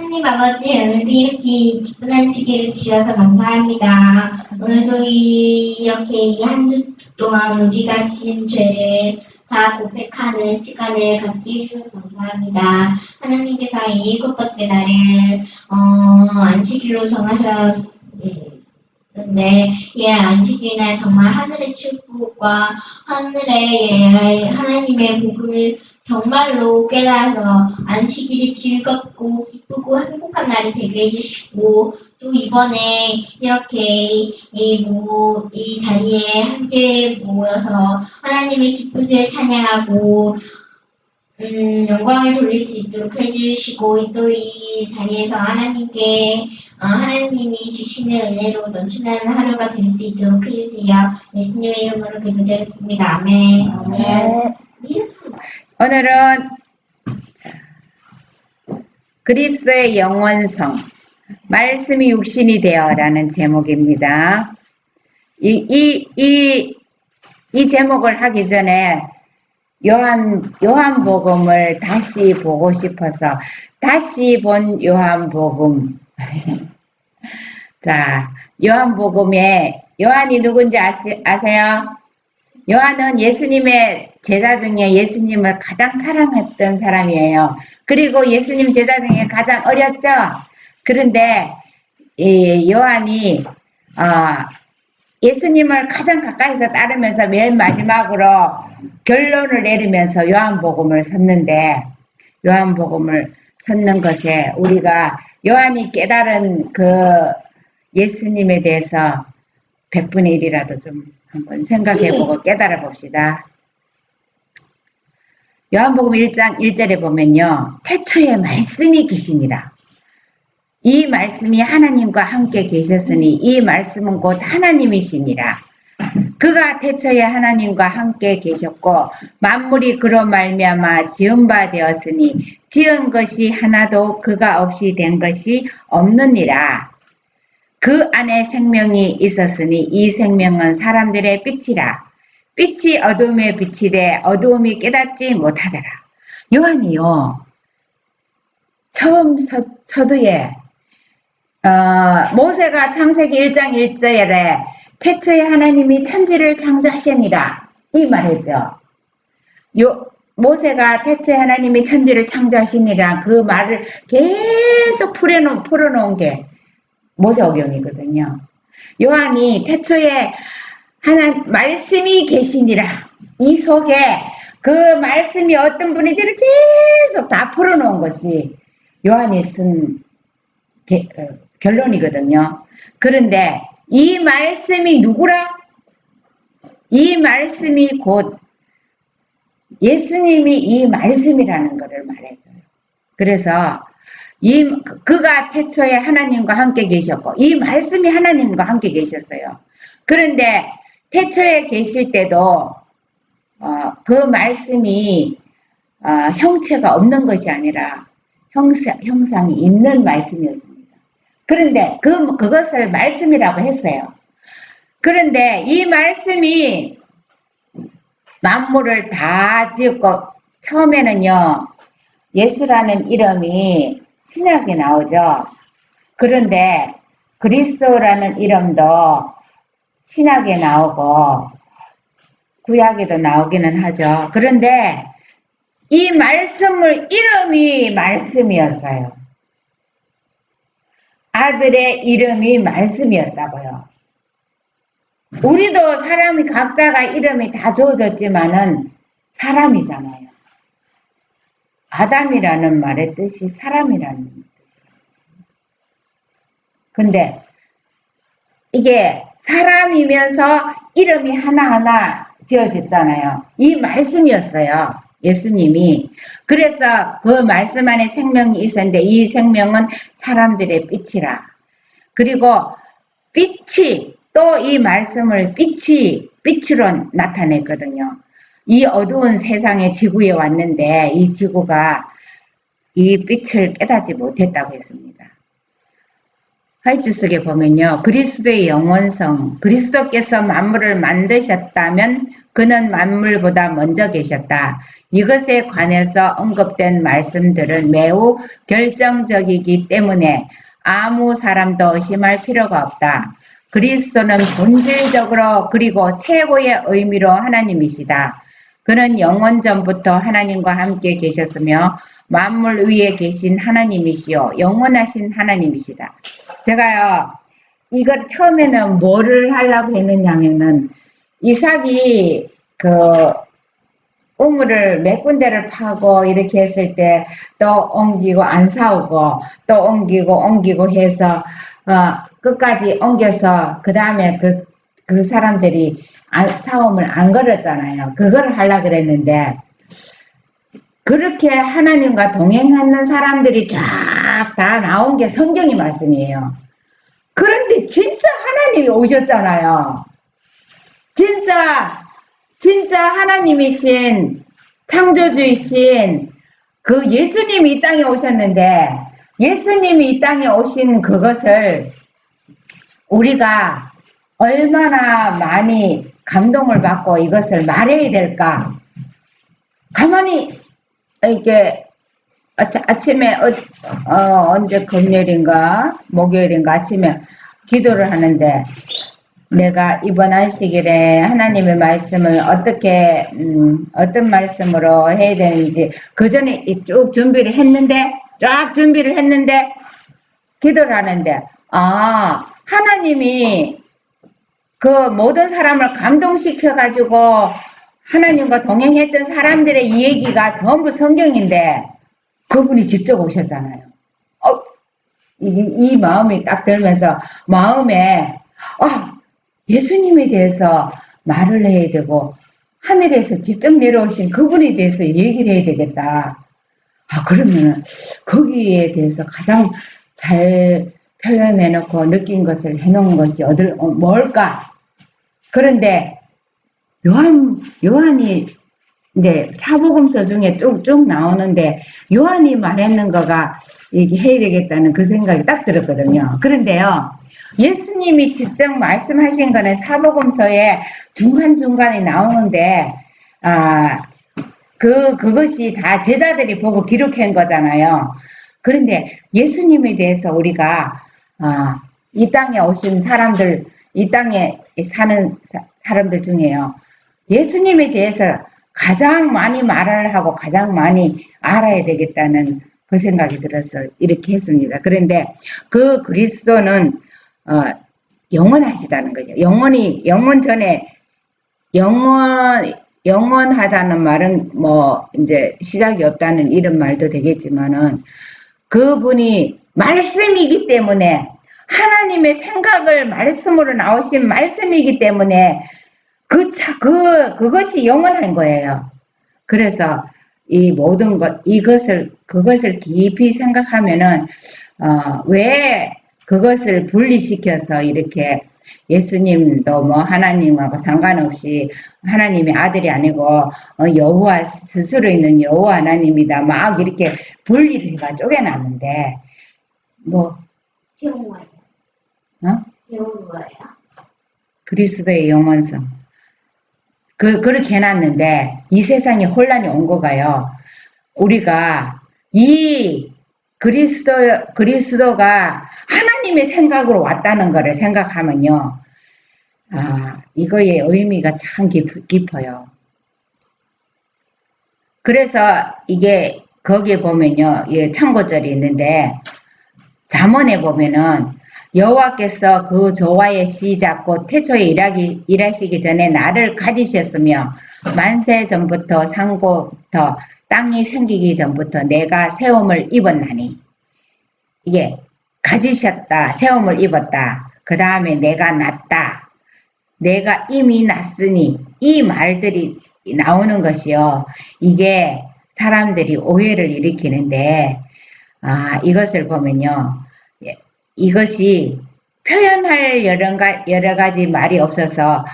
하나님 아버지, 오늘도 이렇게 기쁜 한 시기를 주셔서 감사합니다. 오늘도 이렇게 이 한 주 동안 우리가 지은 죄를 다 고백하는 시간을 갖게 해주셔서 감사합니다. 하나님께서 이 일곱 번째 날을 안식일로 정하셨는데 이 안식일 날 정말 하늘의 축복과 하늘의 하나님의 복음을 정말로 깨달아서 안식일이 즐겁고 기쁘고 행복한 날이 되게 해주시고 또 이번에 이렇게 이 자리에 함께 모여서 하나님의 기쁘게 찬양하고 영광을 돌릴 수 있도록 해주시고 또 이 자리에서 하나님이 주시는 은혜로 넘치는 하루가 될 수 있도록 해주세요. 예수님의 이름으로 기도드렸습니다. 아멘. 아멘. 오늘은 그리스도의 영원성, 말씀이 육신이 되어라는 제목입니다. 이 제목을 하기 전에 요한복음을 다시 보고 싶어서 다시 본 요한복음. 자, 요한복음에 요한이 누군지 아세요? 요한은 예수님의 제자 중에 예수님을 가장 사랑했던 사람이에요. 그리고 예수님 제자 중에 가장 어렸죠? 그런데 요한이 예수님을 가장 가까이서 따르면서 맨 마지막으로 결론을 내리면서 요한복음을 썼는데 요한복음을 썼는 것에 우리가 요한이 깨달은 그 예수님에 대해서 100분의 1이라도 좀 한번 생각해보고 깨달아 봅시다. 요한복음 1장 1절에 보면요. 태초에 말씀이 계시니라. 이 말씀이 하나님과 함께 계셨으니 이 말씀은 곧 하나님이시니라. 그가 태초에 하나님과 함께 계셨고 만물이 그로 말미암아 지은 바 되었으니 지은 것이 하나도 그가 없이 된 것이 없느니라. 그 안에 생명이 있었으니 이 생명은 사람들의 빛이라. 빛이 어둠에 비치되 어두움이 깨닫지 못하더라. 요한이요. 처음 서두에 모세가 창세기 1장 1절에 태초에 하나님이 천지를 창조하시니라 이 말했죠. 모세가 태초에 하나님이 천지를 창조하시니라 그 말을 계속 풀어놓은 게 모세오경이거든요. 요한이 태초에 말씀이 계시니라 이 속에 그 말씀이 어떤 분인지를 계속 다 풀어놓은 것이 요한이 쓴 결론이거든요. 그런데 이 말씀이 누구라? 이 말씀이 곧 예수님이 이 말씀이라는 것을 말해줘요. 그래서 그가 태초에 하나님과 함께 계셨고 이 말씀이 하나님과 함께 계셨어요. 그런데 태초에 계실 때도 그 말씀이 형체가 없는 것이 아니라 형상이 있는 말씀이었습니다. 그런데 그것을 말씀이라고 했어요. 그런데 이 말씀이 만물을 다 지었고 처음에는요. 예수라는 이름이 신약에 나오죠. 그런데 그리스도라는 이름도 신약에 나오고 구약에도 나오기는 하죠. 그런데 이 이름이 말씀이었어요. 아들의 이름이 말씀이었다고요. 우리도 사람이 각자가 이름이 다 주어졌지만은 사람이잖아요. 아담이라는 말의 뜻이 사람이라는 뜻이에요. 근데 이게 사람이면서 이름이 하나하나 지어졌잖아요. 이 말씀이었어요. 예수님이. 그래서 그 말씀 안에 생명이 있었는데 이 생명은 사람들의 빛이라. 그리고 빛이 또 이 말씀을 빛으로 나타냈거든요. 이 어두운 세상의 지구에 왔는데 이 지구가 이 빛을 깨닫지 못했다고 했습니다. 화이트 속에 보면요. 그리스도의 영원성, 그리스도께서 만물을 만드셨다면 그는 만물보다 먼저 계셨다. 이것에 관해서 언급된 말씀들은 매우 결정적이기 때문에 아무 사람도 의심할 필요가 없다. 그리스도는 본질적으로 그리고 최고의 의미로 하나님이시다. 그는 영원 전부터 하나님과 함께 계셨으며 만물 위에 계신 하나님이시요 영원하신 하나님이시다. 제가요 이걸 처음에는 뭐를 하려고 했느냐면은 이삭이 그 우물을 몇 군데를 파고 이렇게 했을 때 또 옮기고 안 사오고 또 옮기고 해서 끝까지 옮겨서 그 다음에 그 사람들이 사움을 안 걸었잖아요. 그걸 하려고 그랬는데 그렇게 하나님과 동행하는 사람들이 쫙 다 나온 게 성경의 말씀이에요. 그런데 진짜 하나님이 오셨잖아요. 진짜 하나님이신 창조주이신 그 예수님이 이 땅에 오셨는데 예수님이 이 땅에 오신 그것을 우리가 얼마나 많이 감동을 받고 이것을 말해야 될까? 가만히 이렇게 아침에 언제 금요일인가 목요일인가 아침에 기도를 하는데 내가 이번 안식일에 하나님의 말씀을 어떻게 어떤 말씀으로 해야 되는지 그 전에 쭉 준비를 했는데 기도를 하는데 하나님이 그 모든 사람을 감동시켜 가지고 하나님과 동행했던 사람들의 이 얘기가 전부 성경인데 그분이 직접 오셨잖아요. 이 마음이 딱 들면서 마음에 예수님에 대해서 말을 해야 되고 하늘에서 직접 내려오신 그분에 대해서 얘기를 해야 되겠다. 그러면 거기에 대해서 가장 잘 표현해놓고 느낀 것을 해놓은 것이 뭘까? 그런데 요한이 이제 사복음서 중에 쭉 나오는데 요한이 말했는 거가 얘기해야 되겠다는 그 생각이 딱 들었거든요. 그런데요. 예수님이 직접 말씀하신 거는 사복음서에 중간중간에 나오는데 그것이 다 제자들이 보고 기록한 거잖아요. 그런데 예수님에 대해서 우리가 이 땅에 오신 사람들, 이 땅에 사는 사람들 중에요. 예수님에 대해서 가장 많이 말을 하고 가장 많이 알아야 되겠다는 그 생각이 들어서 이렇게 했습니다. 그런데 그 그리스도는 영원하시다는 거죠. 영원 전에 영원하다는 말은 뭐 이제 시작이 없다는 이런 말도 되겠지만은 그분이 말씀이기 때문에 하나님의 생각을 말씀으로 나오신 말씀이기 때문에 그것이 영원한 거예요. 그래서 이 모든 그것을 깊이 생각하면은 왜 그것을 분리시켜서 이렇게 예수님도 뭐 하나님하고 상관없이 하나님의 아들이 아니고 여호와 스스로 있는 여호와 하나님이다 막 이렇게 분리를 해가 쪼개놨는데 제온 거예요. 제온 거예요. 그리스도의 영원성 그렇게 해놨는데 이 세상에 혼란이 온 거가요. 우리가 이 그리스도가 하나님의 생각으로 왔다는 거를 생각하면요. 이거의 의미가 참 깊어요. 그래서 이게 거기에 보면요. 참고절이 있는데 잠언에 보면은 여호와께서 그 조화의 시작 곧 태초에 일하시기 전에 나를 가지셨으며 만세 전부터 상고부터 땅이 생기기 전부터 내가 세움을 입었나니 이게 가지셨다 세움을 입었다 그 다음에 내가 났다 내가 이미 났으니 이 말들이 나오는 것이요 이게 사람들이 오해를 일으키는데 이것을 보면요 이것이 표현할 여러 가지 말이 없어서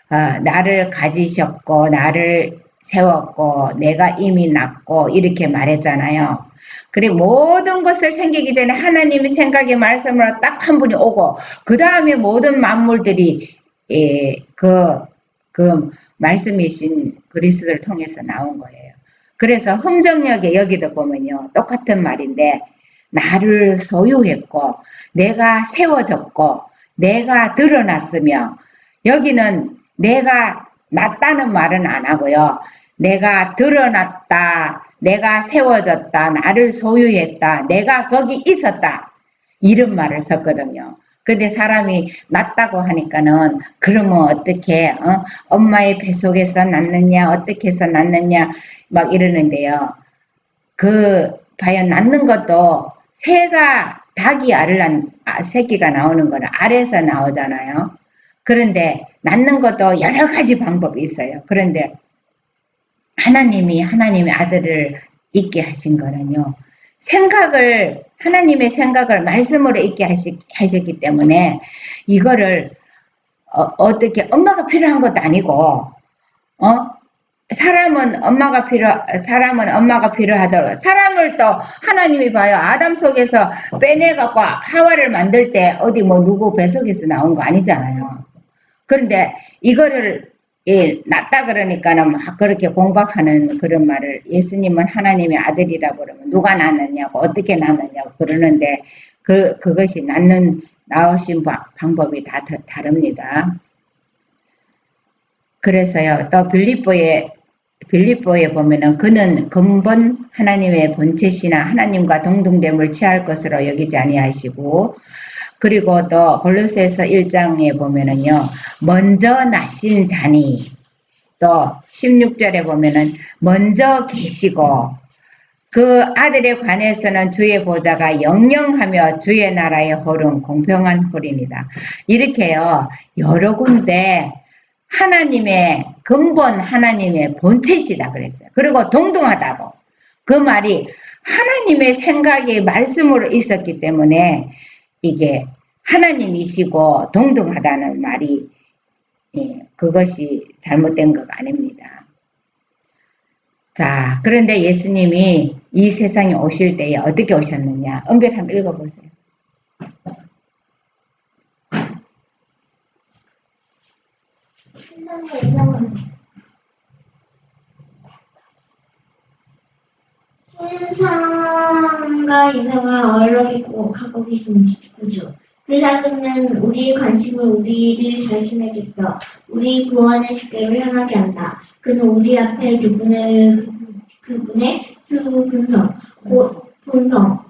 나를 가지셨고 나를 세웠고 내가 이미 났고 이렇게 말했잖아요. 그리고 모든 것을 생기기 전에 하나님의 생각의 말씀으로 딱 한 분이 오고 그 다음에 모든 만물들이 그 말씀이신 그리스도를 통해서 나온 거예요. 그래서 흠정역에 여기도 보면요. 똑같은 말인데 나를 소유했고 내가 세워졌고 내가 드러났으며 여기는 내가 낫다는 말은 안 하고요. 내가 드러났다. 내가 세워졌다. 나를 소유했다. 내가 거기 있었다. 이런 말을 썼거든요. 근데 사람이 낫다고 하니까는 그러면 어떻게 엄마의 뱃속에서 낳느냐 어떻게 해서 낳느냐 막 이러는데요. 과연 낳는 것도 새가 닭이 알을 새끼가 나오는 거는 알에서 나오잖아요. 그런데 낳는 것도 여러 가지 방법이 있어요. 그런데 하나님의 아들을 있게 하신 거는요. 하나님의 생각을 말씀으로 있게 하셨기 때문에 이거를 어떻게 엄마가 필요한 것도 아니고 사람은 엄마가 필요하더라도 사람을 또 하나님이 봐요. 아담 속에서 빼내갖고 하와를 만들 때 어디 뭐 누구 배 속에서 나온 거 아니잖아요. 그런데 이거를 낳다 그러니까는 막 그렇게 공박하는 그런 말을 예수님은 하나님의 아들이라고 그러면 누가 낳느냐고 어떻게 낳느냐고 그러는데 그것이 나오신 방법이 다 다릅니다. 그래서요 또 빌립보에 보면은 그는 근본 하나님의 본체시나 하나님과 동등됨을 취할 것으로 여기지 아니하시고 그리고 또 골로새서 1장에 보면은요 먼저 나신 자니 또 16절에 보면은 먼저 계시고 그 아들에 관해서는 주의 보좌가 영영하며 주의 나라의 홀은 공평한 홀이니다. 이렇게요 여러 군데 하나님의 근본 하나님의 본체시다 그랬어요. 그리고 동등하다고 그 말이 하나님의 생각이 말씀으로 있었기 때문에 이게 하나님이시고 동등하다는 말이 그것이 잘못된 것 아닙니다. 자, 그런데 예수님이 이 세상에 오실 때에 어떻게 오셨느냐? 은별 한번 읽어보세요. 신성과 이성을 얼룩이고 갖고 계신 구주 그 사람은 우리의 관심을 우리들 자신에게서 우리 구원의 주께로 향하게 한다. 그는 우리 앞에 그분의 두 본성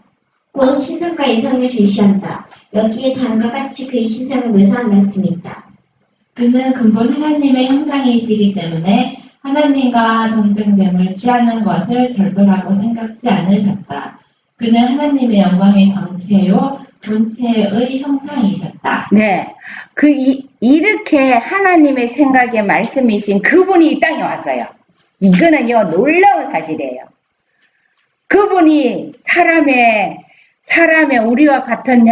곧 신성과 이성을 제시한다. 여기에 다음과 같이 그의 신성을 묘사한 말씀이 있다. 그는 근본 하나님의 형상이시기 때문에 하나님과 정등됨을 취하는 것을 절도라고 생각지 않으셨다. 그는 하나님의 영광의 광채요 본체의 형상이셨다. 네, 이렇게 하나님의 생각의 말씀이신 그분이 이 땅에 왔어요. 이거는요 놀라운 사실이에요. 그분이 사람의 우리와 같은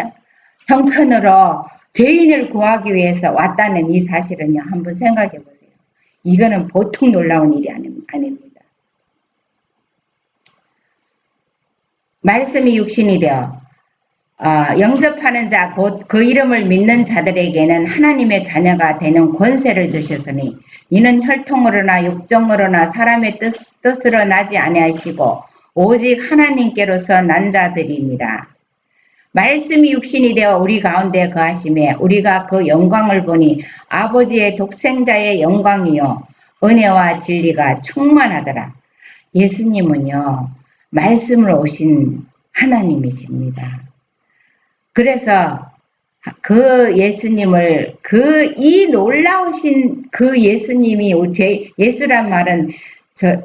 형편으로 죄인을 구하기 위해서 왔다는 이 사실은요 한번 생각해 보세요. 이거는 보통 놀라운 일이 아닙니다. 말씀이 육신이 되어 영접하는 자 곧 그 이름을 믿는 자들에게는 하나님의 자녀가 되는 권세를 주셨으니 이는 혈통으로나 육정으로나 사람의 뜻으로 나지 아니하시고 오직 하나님께로서 난 자들입니다. 말씀이 육신이 되어 우리 가운데 거하심에 우리가 그 영광을 보니 아버지의 독생자의 영광이요 은혜와 진리가 충만하더라. 예수님은요 말씀으로 오신 하나님이십니다. 그래서 그 예수님을 이 놀라우신 그 예수님이 예수란 말은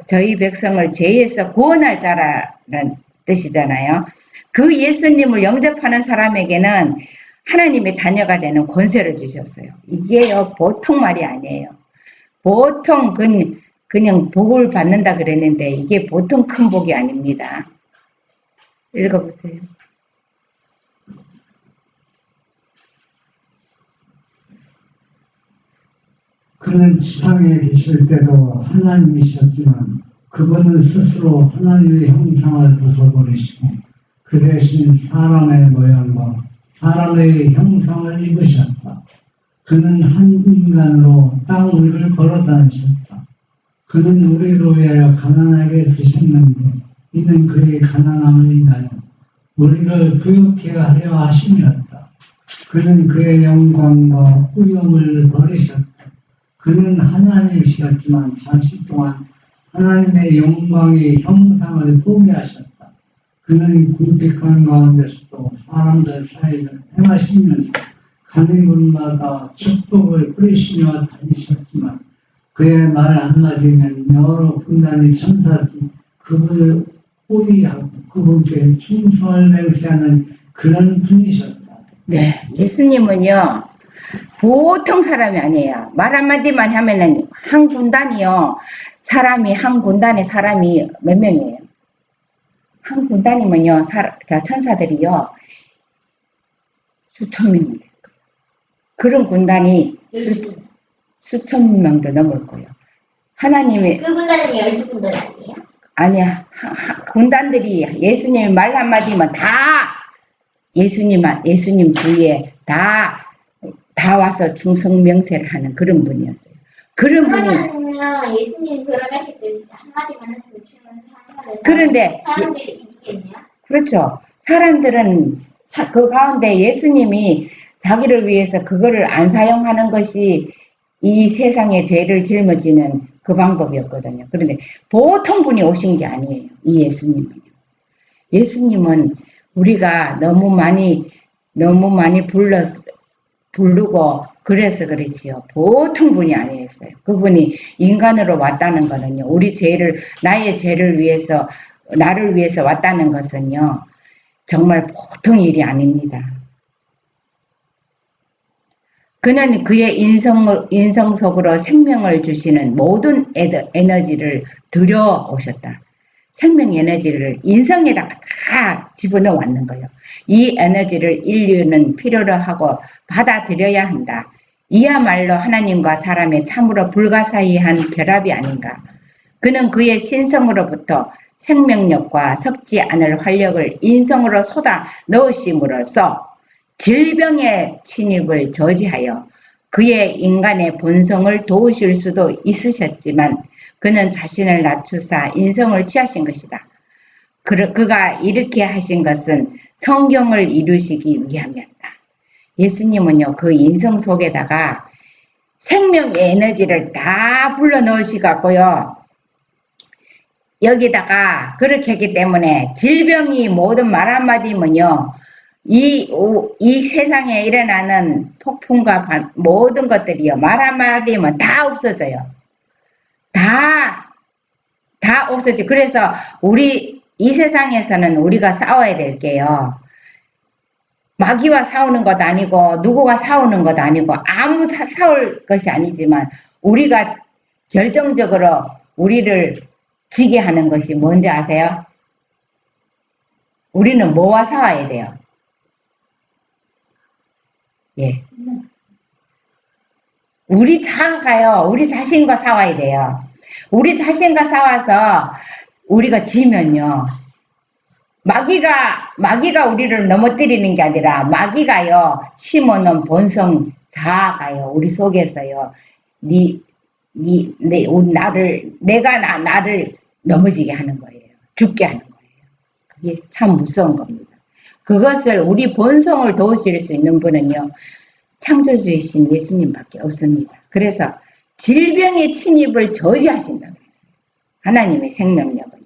저희 백성을 죄에서 구원할 자라는 뜻이잖아요. 그 예수님을 영접하는 사람에게는 하나님의 자녀가 되는 권세를 주셨어요. 이게요 보통 말이 아니에요. 보통 그냥 복을 받는다 그랬는데 이게 보통 큰 복이 아닙니다. 읽어보세요. 그는 지상에 계실 때도 하나님이셨지만 그분은 스스로 하나님의 형상을 벗어버리시고 그 대신 사람의 모양과 사람의 형상을 입으셨다. 그는 한 인간으로 땅 위를 걸어 다니셨다. 그는 우리로 위하여 가난하게 되셨는데 이는 그의 가난함을 인하여 우리를 부유케 하려 하심이었다. 그는 그의 영광과 후엄을 버리셨다. 그는 하나님이셨지만 잠시 동안 하나님의 영광의 형상을 포기하셨다. 그는 궁핍한 가운데서도 사람들 사이를 행하시면서 가는 곳마다 축복을 뿌리시며 다니셨지만 그의 말 한마디면 여러 군단의 천사들이 그분을 호위하고 그분께 충성을 맹세하는 그런 분이셨다. 네, 예수님은요, 보통 사람이 아니에요. 말 한마디만 하면은 한 군단이요. 한 군단의 사람이 몇 명이에요? 한 군단이면요, 천사들이요, 수천 명이 될 거예요. 그런 군단이 수천 명도 넘을 거예요. 하나님의, 그 군단은 12군단 아니에요? 아니야, 군단들이 예수님 말 한마디면 다 예수님 주위에 다 와서 충성명세를 하는 그런 분이었어요. 그런 분이. 그러면요, 예수님 돌아가실 때 한마디만 하시고 하면서 그런데 사람들이 이기겠네요? 그렇죠. 사람들은 그 가운데 예수님이 자기를 위해서 그거를 안 사용하는 것이 이 세상의 죄를 짊어지는 그 방법이었거든요. 그런데 보통 분이 오신 게 아니에요. 이 예수님은요. 예수님은 우리가 너무 많이 부르고 그래서 그렇지요. 보통 분이 아니었어요. 그분이 인간으로 왔다는 거는요. 나의 죄를 위해서, 나를 위해서 왔다는 것은요. 정말 보통 일이 아닙니다. 그는 그의 인성 속으로 생명을 주시는 모든 에너지를 들여오셨다. 생명 에너지를 인성에다 다 집어넣어왔는 거예요. 이 에너지를 인류는 필요로 하고 받아들여야 한다. 이야말로 하나님과 사람의 참으로 불가사의한 결합이 아닌가. 그는 그의 신성으로부터 생명력과 섞지 않을 활력을 인성으로 쏟아 넣으심으로써 질병의 침입을 저지하여 그의 인간의 본성을 도우실 수도 있으셨지만 그는 자신을 낮추사 인성을 취하신 것이다. 그가 이렇게 하신 것은 성경을 이루시기 위함이었다. 예수님은요, 그 인성 속에다가 생명의 에너지를 다 불러 넣으시갖고요, 여기다가 그렇게 했기 때문에 질병이 모든 말 한마디면요, 이 세상에 일어나는 폭풍과 모든 것들이요, 말 한마디면 다 없어져요. 다 없어지. 그래서 이 세상에서는 우리가 싸워야 될 게요. 마귀와 싸우는 것 아니고 누구가 싸우는 것 아니고 아무 싸울 것이 아니지만 우리가 결정적으로 우리를 지게 하는 것이 뭔지 아세요? 우리는 뭐와 싸워야 돼요? 예. 우리 자아가요. 우리 자신과 싸워야 돼요. 우리 자신과 싸워서 우리가 지면요. 마귀가 우리를 넘어뜨리는 게 아니라 마귀가요. 심어놓은 본성 자아가요. 우리 속에서요. 나를 넘어지게 하는 거예요. 죽게 하는 거예요. 그게 참 무서운 겁니다. 그것을 우리 본성을 도우실 수 있는 분은요. 창조주이신 예수님밖에 없습니다. 그래서 질병의 침입을 저지하신다고 했어요. 하나님의 생명력은요.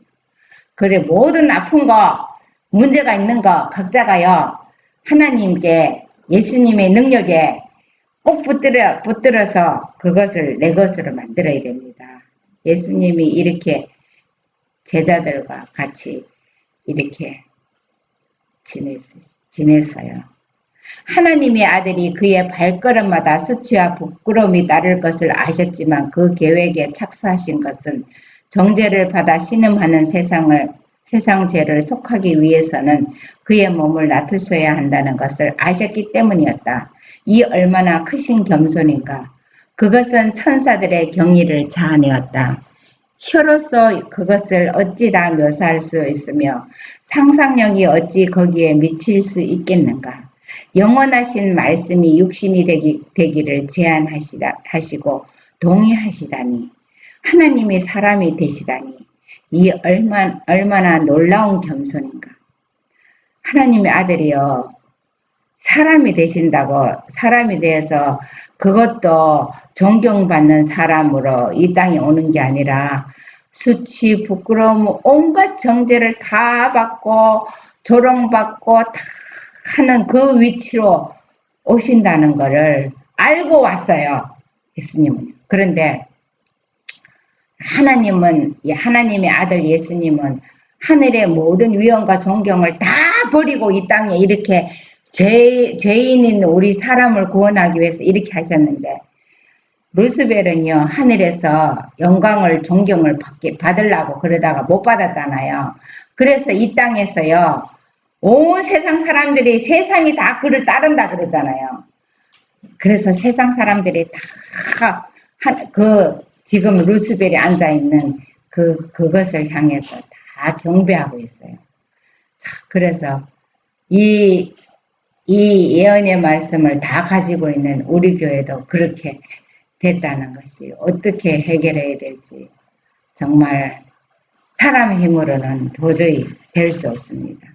그래 모든 아픈 거, 문제가 있는 거 각자가요. 하나님께 예수님의 능력에 꼭 붙들어서 그것을 내 것으로 만들어야 됩니다. 예수님이 이렇게 제자들과 같이 이렇게 지냈어요. 하나님의 아들이 그의 발걸음마다 수치와 부끄러움이 따를 것을 아셨지만 그 계획에 착수하신 것은 정죄를 받아 신음하는 세상 죄를 속하기 위해서는 그의 몸을 낮추셔야 한다는 것을 아셨기 때문이었다. 이 얼마나 크신 겸손인가. 그것은 천사들의 경의를 자아내었다. 혀로서 그것을 어찌 다 묘사할 수 있으며 상상력이 어찌 거기에 미칠 수 있겠는가. 영원하신 말씀이 육신이 되기를 제안하시고 동의하시다니 하나님이 사람이 되시다니 이 얼마나 놀라운 겸손인가. 하나님의 아들이요. 사람이 되신다고 사람이 되어서 그것도 존경받는 사람으로 이 땅에 오는 게 아니라 수치, 부끄러움, 온갖 정죄를 다 받고 조롱받고 다 하는 그 위치로 오신다는 것을 알고 왔어요. 예수님은. 그런데 하나님의 아들 예수님은 하늘의 모든 위엄과 존경을 다 버리고 이 땅에 이렇게 죄인인 우리 사람을 구원하기 위해서 이렇게 하셨는데, 루스벨은요, 하늘에서 영광을, 존경을 받으려고 그러다가 못 받았잖아요. 그래서 이 땅에서요, 온 세상 사람들이 세상이 다 그를 따른다 그러잖아요. 그래서 세상 사람들이 다, 지금 루스벨이 앉아있는 그것을 향해서 다 경배하고 있어요. 자, 그래서 이 예언의 말씀을 다 가지고 있는 우리 교회도 그렇게 됐다는 것이 어떻게 해결해야 될지 정말 사람의 힘으로는 도저히 될 수 없습니다.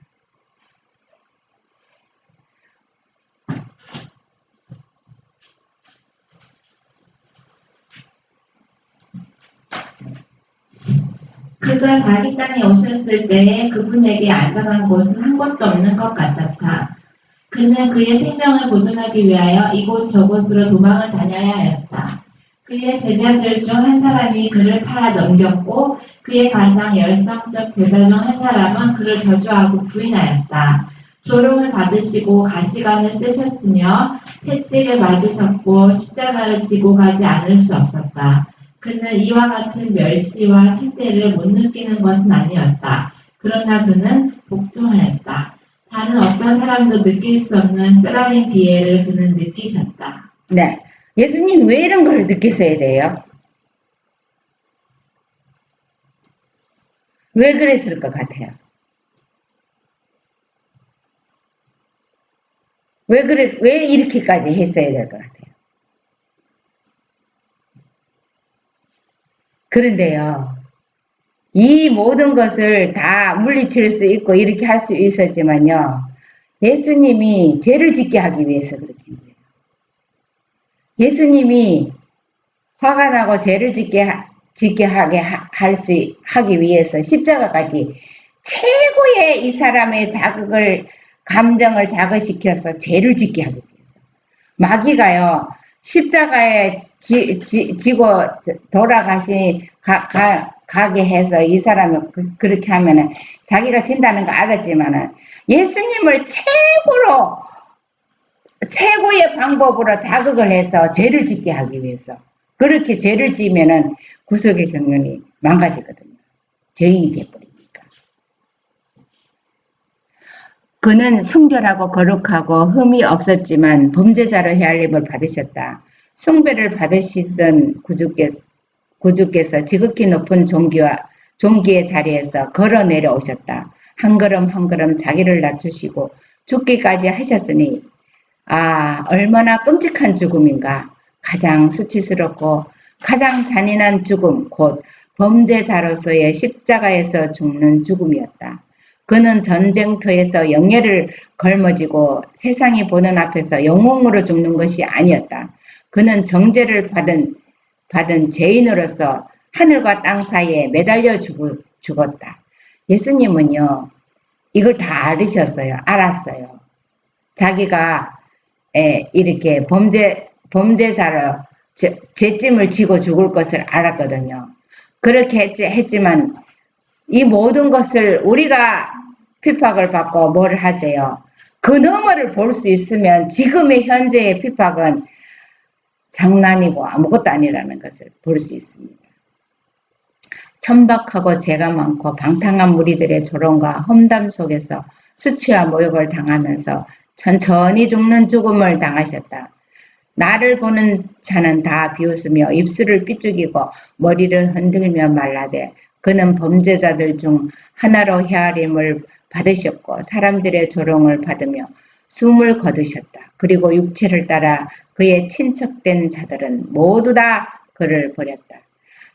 그가 자기 땅에 오셨을 때에 그분에게 안전한 곳은 한 곳도 없는 것 같았다. 그는 그의 생명을 보존하기 위하여 이곳 저곳으로 도망을 다녀야 하였다. 그의 제자들 중 한 사람이 그를 팔아 넘겼고 그의 가장 열성적 제자 중 한 사람은 그를 저주하고 부인하였다. 조롱을 받으시고 가시관을 쓰셨으며 채찍을 맞으셨고 십자가를 지고 가지 않을 수 없었다. 그는 이와 같은 멸시와 책대를 못 느끼는 것은 아니었다. 그러나 그는 복종하였다. 다른 어떤 사람도 느낄 수 없는 쓰라린 비애를 그는 느끼셨다. 네. 예수님 왜 이런 걸 느끼셔야 돼요? 왜 그랬을 것 같아요? 왜 이렇게까지 했어야 될 것 같아요? 그런데요, 이 모든 것을 다 물리칠 수 있고 이렇게 할 수 있었지만요, 예수님이 죄를 짓게 하기 위해서 그렇게 한 거예요. 예수님이 화가 나고 죄를 짓게 하기 위해서 십자가까지 최고의 이 사람의 감정을 자극시켜서 죄를 짓게 하기 위해서. 마귀가요, 십자가에 지고 가게 해서 이 사람이 그렇게 하면은 자기가 진다는 거 알았지만은 예수님을 최고의 방법으로 자극을 해서 죄를 짓게 하기 위해서. 그렇게 죄를 지으면은 구속의 경륜이 망가지거든요. 죄인이 되어버리니까. 그는 순결하고 거룩하고 흠이 없었지만 범죄자로 헤아림을 받으셨다. 숭배를 받으시던 구주께서 지극히 높은 종기의 자리에서 걸어 내려오셨다. 한 걸음 한 걸음 자기를 낮추시고 죽기까지 하셨으니 얼마나 끔찍한 죽음인가. 가장 수치스럽고 가장 잔인한 죽음, 곧 범죄자로서의 십자가에서 죽는 죽음이었다. 그는 전쟁터에서 영예를 걸머지고 세상이 보는 앞에서 영웅으로 죽는 것이 아니었다. 그는 정죄를 받은 죄인으로서 하늘과 땅 사이에 매달려 죽었다. 예수님은요, 이걸 다 알았어요. 자기가 이렇게 범죄자로 죄짐을 지고 죽을 것을 알았거든요. 그렇게 했지만 이 모든 것을 우리가 핍박을 받고 뭘 하대요. 그 너머를 볼 수 있으면 지금의 현재의 핍박은 장난이고 아무것도 아니라는 것을 볼 수 있습니다. 천박하고 죄가 많고 방탕한 무리들의 조롱과 험담 속에서 수치와 모욕을 당하면서 천천히 죽는 죽음을 당하셨다. 나를 보는 자는 다 비웃으며 입술을 삐죽이고 머리를 흔들며 말라대 그는 범죄자들 중 하나로 헤아림을 받으셨고 사람들의 조롱을 받으며 숨을 거두셨다. 그리고 육체를 따라 그의 친척된 자들은 모두 다 그를 버렸다.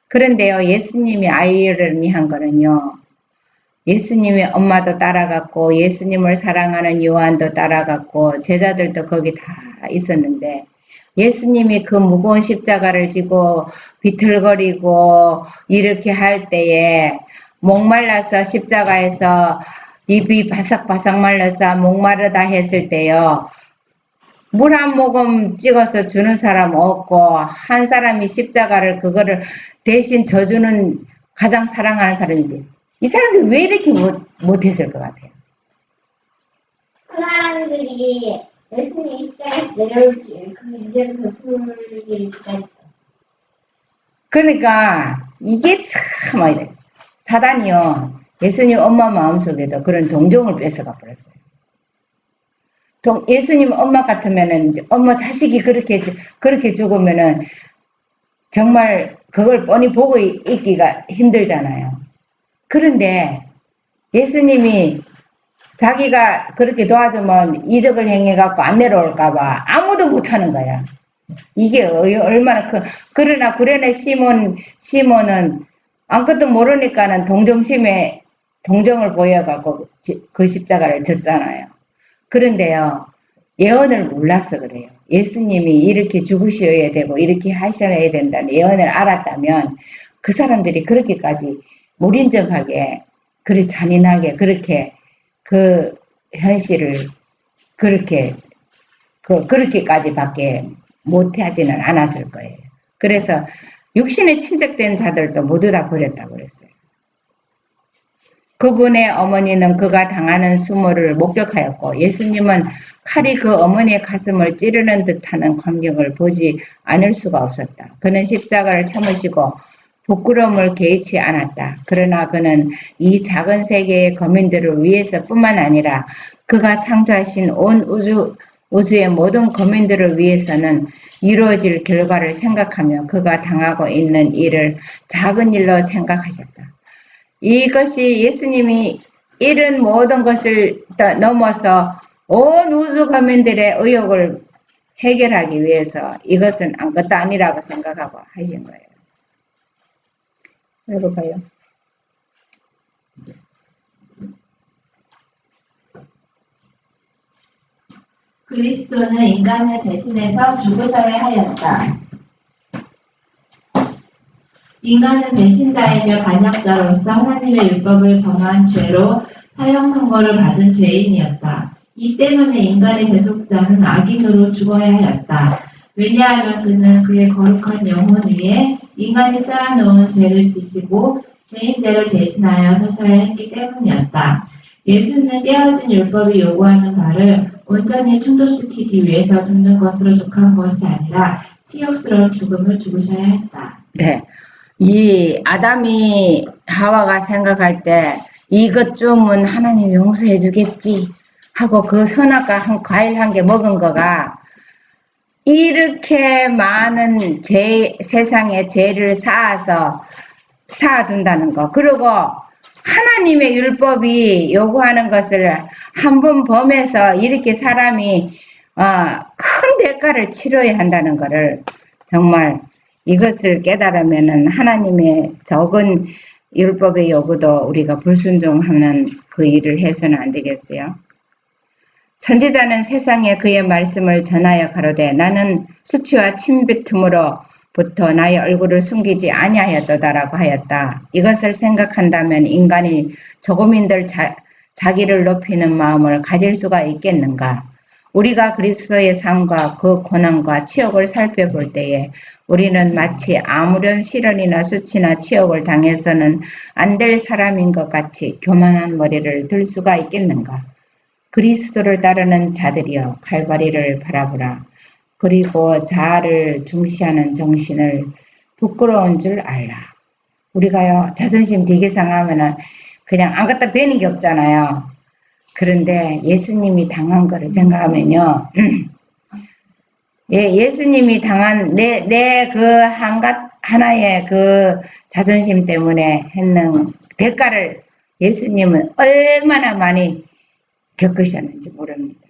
그런데요, 예수님이 아이러니한 거는요, 예수님이 엄마도 따라갔고, 예수님을 사랑하는 요한도 따라갔고, 제자들도 거기 다 있었는데, 예수님이 그 무거운 십자가를 지고 비틀거리고 이렇게 할 때에 목말라서 십자가에서 입이 바삭바삭 말라서 목마르다 했을 때요. 물 한 모금 찍어서 주는 사람 없고 한 사람이 십자가를 그거를 대신 져주는 가장 사랑하는 사람인데 이 사람들이 왜 이렇게 못했을 것 같아요? 그 사람들이 예수님이 십자가에서 내려올 줄그 이제를 베풀기를 기다렸다. 그러니까 이게 참 이래. 사단이요. 예수님 엄마 마음속에도 그런 동정을 뺏어가 버렸어요. 예수님 엄마 같으면은 엄마 자식이 그렇게 죽으면은 정말 그걸 뻔히 보고 있기가 힘들잖아요. 그런데 예수님이 자기가 그렇게 도와주면 이적을 행해갖고 안 내려올까봐 아무도 못하는 거야. 이게 얼마나 그러나 구레네 시몬은 아무것도 모르니까는 동정을 보여갖고 그 십자가를 졌잖아요. 그런데요, 예언을 몰라서 그래요. 예수님이 이렇게 죽으셔야 되고 이렇게 하셔야 된다는 예언을 알았다면 그 사람들이 그렇게까지 무인정하게 그렇게 잔인하게 그렇게 그 현실을 그렇게까지밖에 못하지는 않았을 거예요. 그래서 육신에 친척된 자들도 모두 다 버렸다고 그랬어요. 그분의 어머니는 그가 당하는 수모를 목격하였고 예수님은 칼이 그 어머니의 가슴을 찌르는 듯하는 광경을 보지 않을 수가 없었다. 그는 십자가를 참으시고 부끄러움을 개의치 않았다. 그러나 그는 이 작은 세계의 거민들을 위해서뿐만 아니라 그가 창조하신 온 우주의 모든 거민들을 위해서는 이루어질 결과를 생각하며 그가 당하고 있는 일을 작은 일로 생각하셨다. 이것이 예수님이 이런 모든 것을 넘어서 온 우주 거민들의 의혹을 해결하기 위해서 이것은 아무것도 아니라고 생각하고 하신 거예요. 읽어봐요. 그리스도는 인간을 대신해서 죽으셔야 하였다. 인간은 배신자이며 반역자로서 하나님의 율법을 범한 죄로 사형 선고를 받은 죄인이었다. 이 때문에 인간의 대속자는 악인으로 죽어야 하였다. 왜냐하면 그는 그의 거룩한 영혼 위에 인간이 쌓아놓은 죄를 지시고 죄인들을 대신하여 서셔야 했기 때문이었다. 예수는 깨어진 율법이 요구하는 바를 온전히 충족시키기 위해서 죽는 것으로 족한 것이 아니라 치욕스러운 죽음을 죽으셔야 했다. 네. 이 아담이 하와가 생각할 때 이것 좀은 하나님 용서해 주겠지 하고 그 선악과 한 과일 한 개 먹은 거가 이렇게 많은 세상에 죄를 쌓아둔다는 거. 그리고 하나님의 율법이 요구하는 것을 한번 범해서 이렇게 사람이 큰 대가를 치러야 한다는 것을 정말 이것을 깨달으면은 하나님의 적은 율법의 요구도 우리가 불순종하는 그 일을 해서는 안 되겠지요. 선지자는 세상에 그의 말씀을 전하여 가로되 나는 수치와 침뱉음으로부터 나의 얼굴을 숨기지 아니하였도다라고 하였다. 이것을 생각한다면 인간이 조금인들 자기를 높이는 마음을 가질 수가 있겠는가? 우리가 그리스도의 삶과 그 고난과 치욕을 살펴볼 때에 우리는 마치 아무런 시련이나 수치나 치욕을 당해서는 안 될 사람인 것 같이 교만한 머리를 들 수가 있겠는가? 그리스도를 따르는 자들이여 칼바리를 바라보라. 그리고 자아를 중시하는 정신을 부끄러운 줄 알라. 우리가요 자존심 되게 상하면은 그냥 안 갖다 베는 게 없잖아요. 그런데 예수님이 당한 거를 생각하면요. 예수님이 당한 내 그 하나의 그 자존심 때문에 했는 대가를 예수님은 얼마나 많이 겪으셨는지 모릅니다.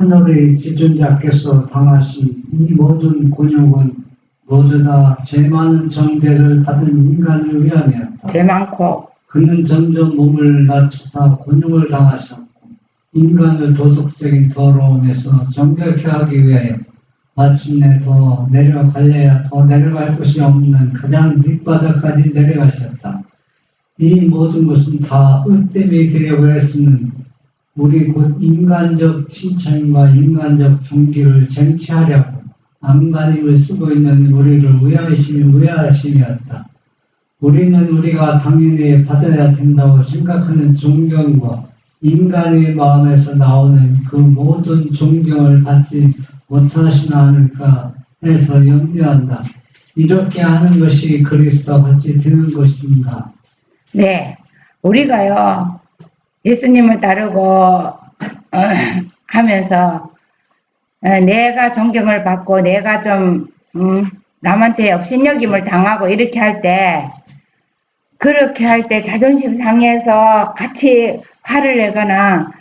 하늘의 지존자께서 당하신 이 모든 곤욕은 모두 다 죄 많은 정죄를 받은 인간을 위함이었다. 죄 많고 그는 점점 몸을 낮추사 곤욕을 당하셨고 인간을 도덕적인 더러움에서 정결케 하기 위하여 마침내 더 내려갈래야 더 내려갈 곳이 없는 가장 밑바닥까지 내려가셨다. 이 모든 것은 다 으뜸이 되려고 했으면 우리 곧 인간적 신천과 인간적 종기를 쟁취하려고 안간힘을 쓰고 있는 우리를 위하심이었다. 우리는 우리가 당연히 받아야 된다고 생각하는 존경과 인간의 마음에서 나오는 그 모든 존경을 받지 못하시나 않을까 해서 염려한다. 이렇게 하는 것이 그리스도와 같이 되는 것인가? 네, 우리가요 예수님을 따르고 하면서 내가 존경을 받고 내가 좀 남한테 업신여김을 당하고 이렇게 할 때 그렇게 할 때 자존심 상해서 같이 화를 내거나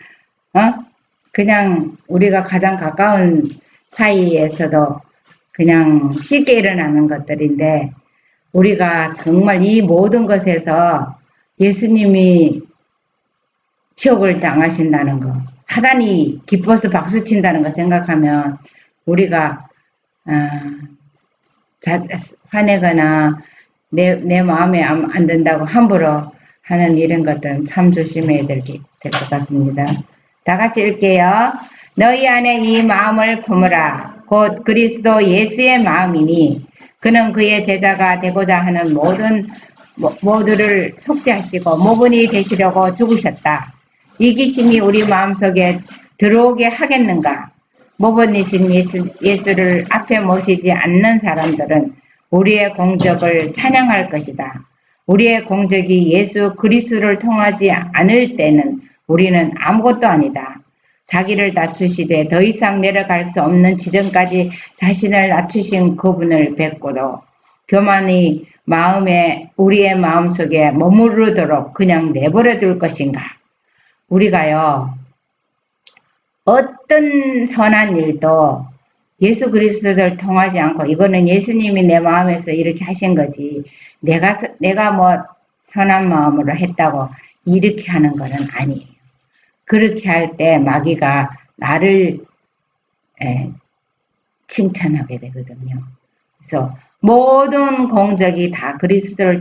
그냥 우리가 가장 가까운 사이에서도 그냥 쉽게 일어나는 것들인데 우리가 정말 이 모든 것에서 예수님이 치욕을 당하신다는 거, 사단이 기뻐서 박수친다는 거 생각하면 우리가 화내거나 내 마음에 안 든다고 함부로 하는 이런 것들은 참 조심해야 될 것 같습니다. 다 같이 읽게요. 너희 안에 이 마음을 품으라. 곧 그리스도 예수의 마음이니 그는 그의 제자가 되고자 하는 모두를 속죄하시고 모분이 되시려고 죽으셨다. 이기심이 우리 마음속에 들어오게 하겠는가? 모분이신 예수를 앞에 모시지 않는 사람들은 우리의 공적을 찬양할 것이다. 우리의 공적이 예수 그리스도를 통하지 않을 때는 우리는 아무것도 아니다. 자기를 낮추시되 더 이상 내려갈 수 없는 지점까지 자신을 낮추신 그분을 뵙고도 교만이 우리의 마음속에 머무르도록 그냥 내버려 둘 것인가? 우리가요, 어떤 선한 일도 예수 그리스도를 통하지 않고 이거는 예수님이 내 마음에서 이렇게 하신 거지 내가 뭐 선한 마음으로 했다고 이렇게 하는 거는 아니에요. 그렇게 할 때 마귀가 나를 칭찬하게 되거든요. 그래서 모든 공적이 다 그리스도를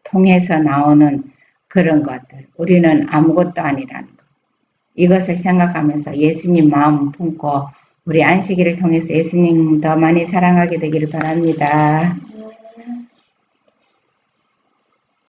통해서 나오는 그런 것들 우리는 아무것도 아니라는 것. 이것을 생각하면서 예수님 마음 품고 우리 안식일을 통해서 예수님 더 많이 사랑하게 되기를 바랍니다.